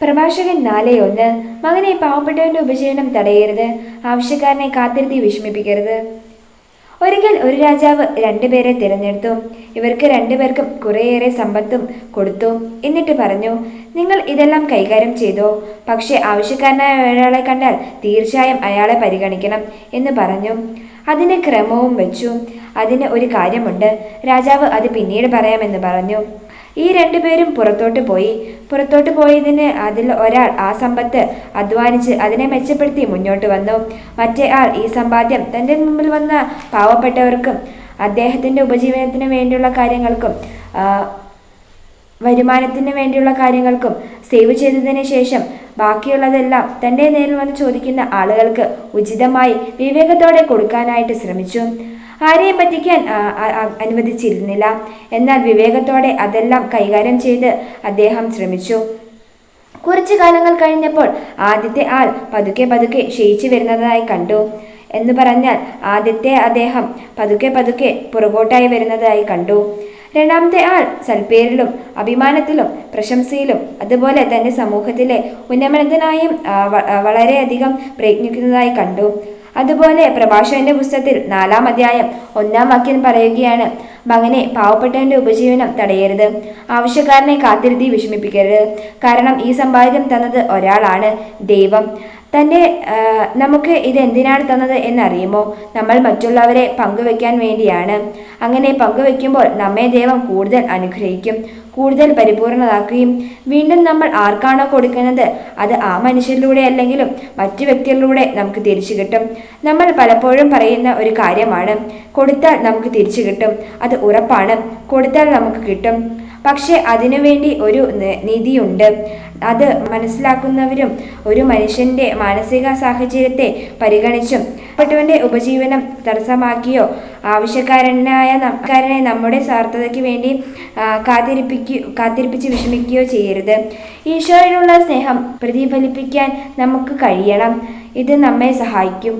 പ്രഭാഷകൻ 4:1 മകനെ പാവപ്പെട്ടവന്റെ ഉപജീവനം തടയരുത്, ആവശ്യക്കാരനെ കാത്തിരുത്തി വിഷമിപ്പിക്കരുത്. ഒരിക്കൽ ഒരു രാജാവ് രണ്ടുപേരെ തിരഞ്ഞെടുത്തു. ഇവർക്ക് രണ്ടുപേർക്കും കുറേയേറെ സമ്പത്തും കൊടുത്തു. എന്നിട്ട് പറഞ്ഞു, നിങ്ങൾ ഇതെല്ലാം കൈകാര്യം ചെയ്തോ, പക്ഷെ ആവശ്യക്കാരനായ ഒരാളെ കണ്ടാൽ തീർച്ചയായും അയാളെ പരിഗണിക്കണം എന്ന് പറഞ്ഞു. അതിന് ക്രമവും വെച്ചു. അതിന് ഒരു കാര്യമുണ്ട്, രാജാവ് അത് പിന്നീട് പറയാമെന്ന് പറഞ്ഞു. ഈ രണ്ടുപേരും പുറത്തോട്ട് പോയതിന് അതിൽ ഒരാൾ ആ സമ്പത്ത് അധ്വാനിച്ച് അതിനെ മെച്ചപ്പെടുത്തി മുന്നോട്ട് വന്നു. മറ്റേ ആൾ ഈ സമ്പാദ്യം തൻ്റെ മുമ്പിൽ വന്ന പാവപ്പെട്ടവർക്കും അദ്ദേഹത്തിൻ്റെ ഉപജീവനത്തിന് വേണ്ടിയുള്ള കാര്യങ്ങൾക്കും വരുമാനത്തിന് വേണ്ടിയുള്ള കാര്യങ്ങൾക്കും സേവ് ചെയ്തതിന് ശേഷം ബാക്കിയുള്ളതെല്ലാം തൻ്റെ നേരിൽ വന്ന് ചോദിക്കുന്ന ആളുകൾക്ക് ഉചിതമായി വിവേകത്തോടെ കൊടുക്കാനായിട്ട് ശ്രമിച്ചു. ആരെയും പറ്റിക്കാൻ അനുവദിച്ചിരുന്നില്ല. എന്നാൽ വിവേകത്തോടെ അതെല്ലാം കൈകാര്യം ചെയ്ത് അദ്ദേഹം ശ്രമിച്ചു. കുറച്ചു കാലങ്ങൾ കഴിഞ്ഞപ്പോൾ ആദ്യത്തെ ആൾ പതുക്കെ ക്ഷയിച്ചു വരുന്നതായി കണ്ടു. എന്ന് പറഞ്ഞാൽ ആദ്യത്തെ അദ്ദേഹം പതുക്കെ പുറകോട്ടായി വരുന്നതായി കണ്ടു. രണ്ടാമത്തെ ആൾ സൽപ്പേരിലും അഭിമാനത്തിലും പ്രശംസയിലും അതുപോലെ തന്നെ സമൂഹത്തിലെ ഉന്നമനത്തിനായും വളരെയധികം പ്രയത്നിക്കുന്നതായി കണ്ടു. അതുപോലെ പ്രഭാഷകന്റെ പുസ്തകത്തിൽ 4-ാം അധ്യായം 1-ാം വാക്യം പറയുകയാണ്, മകനെ പാവപ്പെട്ടവന്റെ ഉപജീവനം തടയരുത്, ആവശ്യക്കാരനെ കാത്തിരുത്തി വിഷമിപ്പിക്കരുത്. കാരണം ഈ സമ്പാദ്യം തന്നത് ഒരാളാണ്, ദൈവം. നമുക്ക് ഇത് എന്തിനാണ് തന്നത് എന്നറിയുമോ? നമ്മൾ മറ്റുള്ളവരെ പങ്കുവെക്കാൻ വേണ്ടിയാണ്. അങ്ങനെ പങ്കുവെക്കുമ്പോൾ നമ്മെ ദൈവം കൂടുതൽ അനുഗ്രഹിക്കും, കൂടുതൽ പരിപൂർണതാക്കുകയും വീണ്ടും നമ്മൾ ആർക്കാണോ കൊടുക്കുന്നത് അത് ആ മനുഷ്യരിലൂടെ അല്ലെങ്കിലും മറ്റു വ്യക്തികളിലൂടെ നമുക്ക് തിരിച്ചു കിട്ടും. നമ്മൾ പലപ്പോഴും പറയുന്ന ഒരു കാര്യമാണ്, കൊടുത്താൽ നമുക്ക് തിരിച്ചു കിട്ടും. അത് ഉറപ്പാണ്, കൊടുത്താൽ നമുക്ക് കിട്ടും. പക്ഷെ അതിനുവേണ്ടി ഒരു നിധിയുണ്ട്. അത് മനസ്സിലാക്കുന്നവരും ഒരു മനുഷ്യന്റെ മാനസിക സാഹചര്യത്തെ പരിഗണിച്ചും പാവപ്പെട്ടവന്റെ ഉപജീവനം തടസ്സമാക്കിയോ ആവശ്യക്കാരനെ നമ്മുടെ സ്വാർത്ഥതയ്ക്ക് വേണ്ടി കാത്തിരിപ്പിച്ച് വിഷമിക്കുകയോ ചെയ്യരുത്. ഈശോയോടുള്ള സ്നേഹം പ്രതിഫലിപ്പിക്കാൻ നമുക്ക് കഴിയണം. ഇത് നമ്മെ സഹായിക്കും.